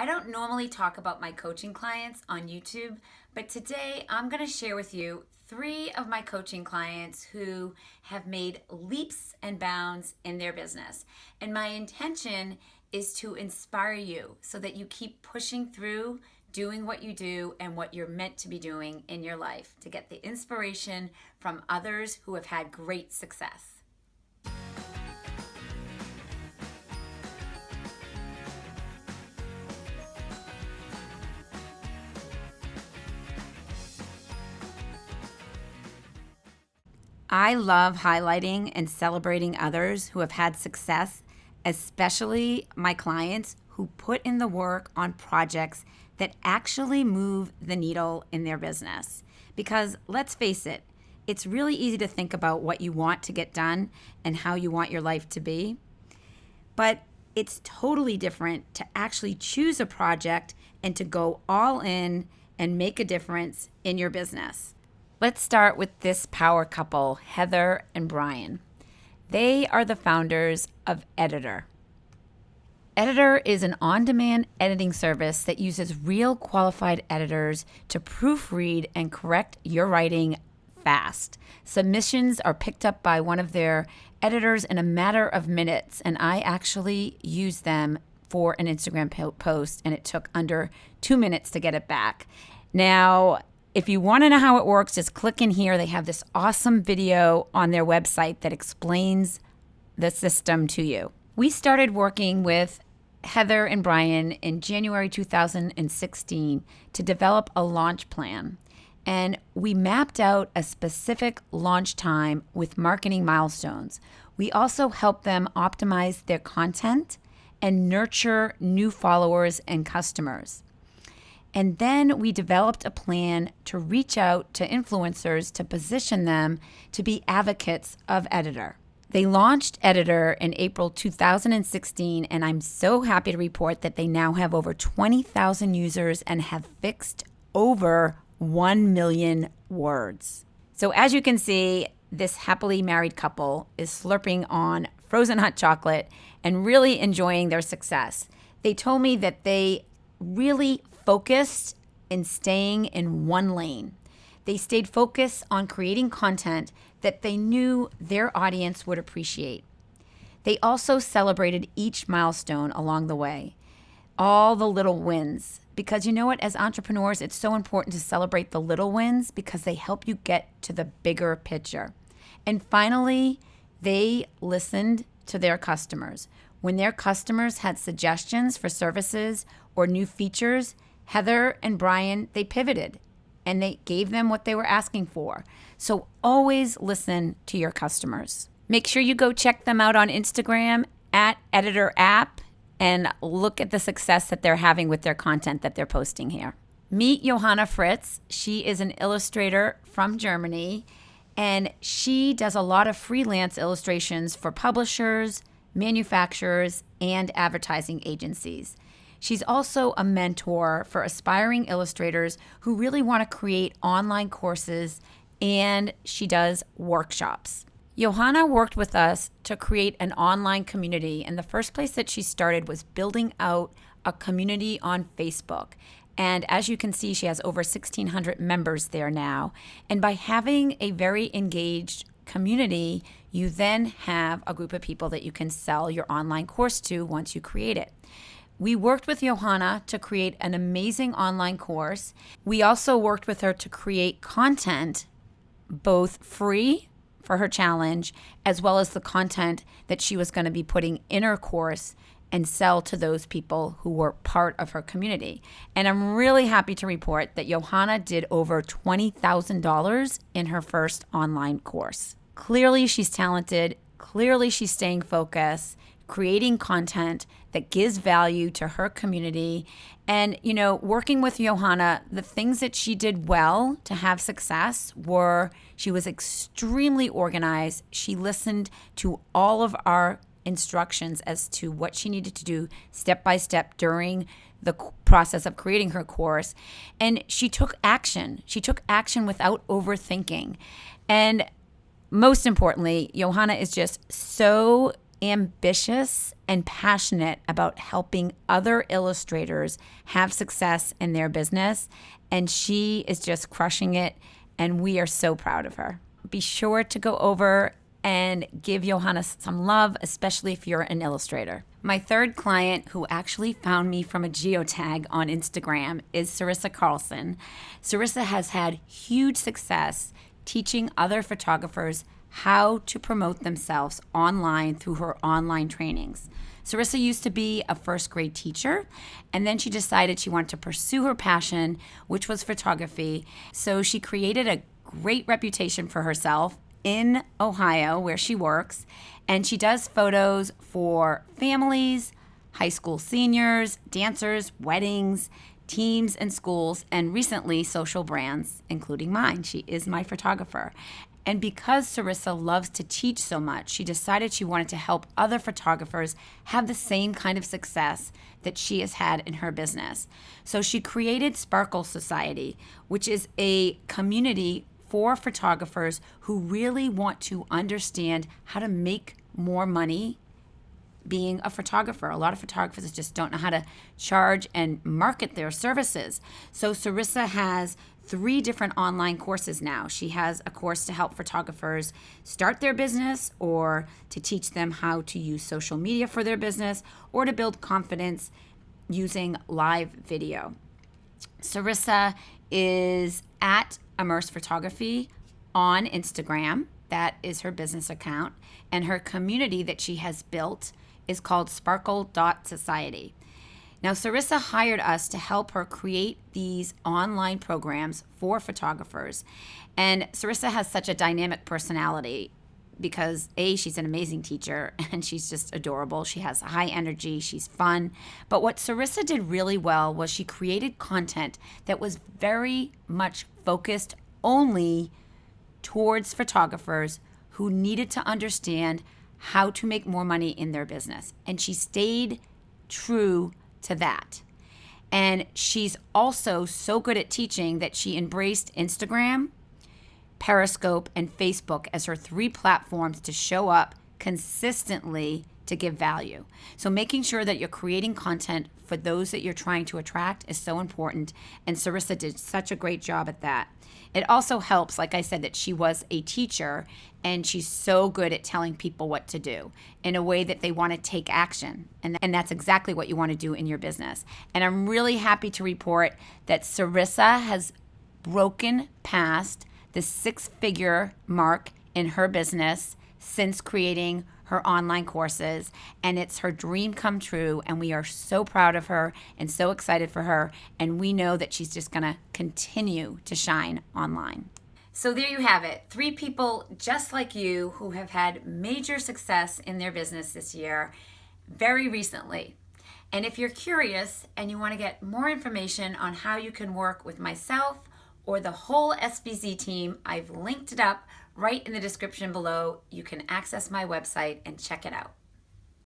I don't normally talk about my coaching clients on YouTube, but today I'm going to share with you three of my coaching clients who have made leaps and bounds in their business. And my intention is to inspire you so that you keep pushing through, doing what you do and what you're meant to be doing in your life to get the inspiration from others who have had great success. I love highlighting and celebrating others who have had success, especially my clients who put in the work on projects that actually move the needle in their business. Because let's face it, it's really easy to think about what you want to get done and how you want your life to be. But it's totally different to actually choose a project and to go all in and make a difference in your business. Let's start with this power couple, Heather and Brian. They are the founders of Editor. Editor is an on-demand editing service that uses real qualified editors to proofread and correct your writing fast. Submissions are picked up by one of their editors in a matter of minutes, and I actually used them for an Instagram post, and it took under 2 minutes to get it back. Now, if you want to know how it works, just click in here. They have this awesome video on their website that explains the system to you. We started working with Heather and Brian in January 2016 to develop a launch plan. And we mapped out a specific launch time with marketing milestones. We also helped them optimize their content and nurture new followers and customers. And then we developed a plan to reach out to influencers to position them to be advocates of Editor. They launched Editor in April 2016, and I'm so happy to report that they now have over 20,000 users and have fixed over 1 million words. So as you can see, this happily married couple is slurping on frozen hot chocolate and really enjoying their success. They told me that they really focused in staying in one lane. They stayed focused on creating content that they knew their audience would appreciate. They also celebrated each milestone along the way, all the little wins, because you know what, as entrepreneurs, it's so important to celebrate the little wins because they help you get to the bigger picture. And finally, they listened to their customers. When their customers had suggestions for services or new features, Heather and Brian, they pivoted and they gave them what they were asking for. So always listen to your customers. Make sure you go check them out on Instagram at Editor App and look at the success that they're having with their content that they're posting here. Meet Johanna Fritz. She is an illustrator from Germany, and she does a lot of freelance illustrations for publishers, manufacturers, and advertising agencies. She's also a mentor for aspiring illustrators who really want to create online courses, and she does workshops. Johanna worked with us to create an online community, and the first place that she started was building out a community on Facebook. And as you can see, she has over 1,600 members there now. And by having a very engaged community, you then have a group of people that you can sell your online course to once you create it. We worked with Johanna to create an amazing online course. We also worked with her to create content, both free for her challenge, as well as the content that she was going to be putting in her course and sell to those people who were part of her community. And I'm really happy to report that Johanna did over $20,000 in her first online course. Clearly, she's talented. Clearly, she's staying focused, creating content that gives value to her community. And, you know, working with Johanna, the things that she did well to have success were she was extremely organized. She listened to all of our instructions as to what she needed to do step by step during the process of creating her course. And she took action. She took action without overthinking. And most importantly, Johanna is just so ambitious and passionate about helping other illustrators have success in their business, and she is just crushing it, and we are so proud of her. Be sure to go over and give Johanna some love, especially if you're an illustrator. My third client, who actually found me from a geotag on Instagram, is Sarissa Carlson. Sarissa has had huge success teaching other photographers how to promote themselves online through her online trainings. Sarissa used to be a first grade teacher, and then she decided she wanted to pursue her passion, which was photography. So she created a great reputation for herself in Ohio, where she works, and she does photos for families, high school seniors, dancers, weddings, teams and schools, and recently social brands, including mine. She is my photographer. And because Sarissa loves to teach so much, she decided she wanted to help other photographers have the same kind of success that she has had in her business. So she created Sparkle Society, which is a community for photographers who really want to understand how to make more money being a photographer. A lot of photographers just don't know how to charge and market their services. So Sarissa has 3 different online courses now. She has a course to help photographers start their business, or to teach them how to use social media for their business, or to build confidence using live video. Sarissa is at Immerse Photography on Instagram. That is her business account. And her community that she has built is called Sparkle.Society. Now, Sarissa hired us to help her create these online programs for photographers. And Sarissa has such a dynamic personality because A, she's an amazing teacher and she's just adorable. She has high energy, she's fun. But what Sarissa did really well was she created content that was very much focused only towards photographers who needed to understand how to make more money in their business. And she stayed true to that. And she's also so good at teaching that she embraced Instagram, Periscope, and Facebook as her 3 platforms to show up consistently to give value. So making sure that you're creating content for those that you're trying to attract is so important. And Sarissa did such a great job at that. It also helps, like I said, that she was a teacher and she's so good at telling people what to do in a way that they want to take action. And that's exactly what you want to do in your business. And I'm really happy to report that Sarissa has broken past the 6-figure mark in her business since creating her online courses, and it's her dream come true, and we are so proud of her and so excited for her, and we know that she's just going to continue to shine online. So there you have it. 3 people just like you who have had major success in their business this year very recently. And if you're curious and you want to get more information on how you can work with myself or the whole SBZ team, I've linked it up right in the description below. You can access my website and check it out.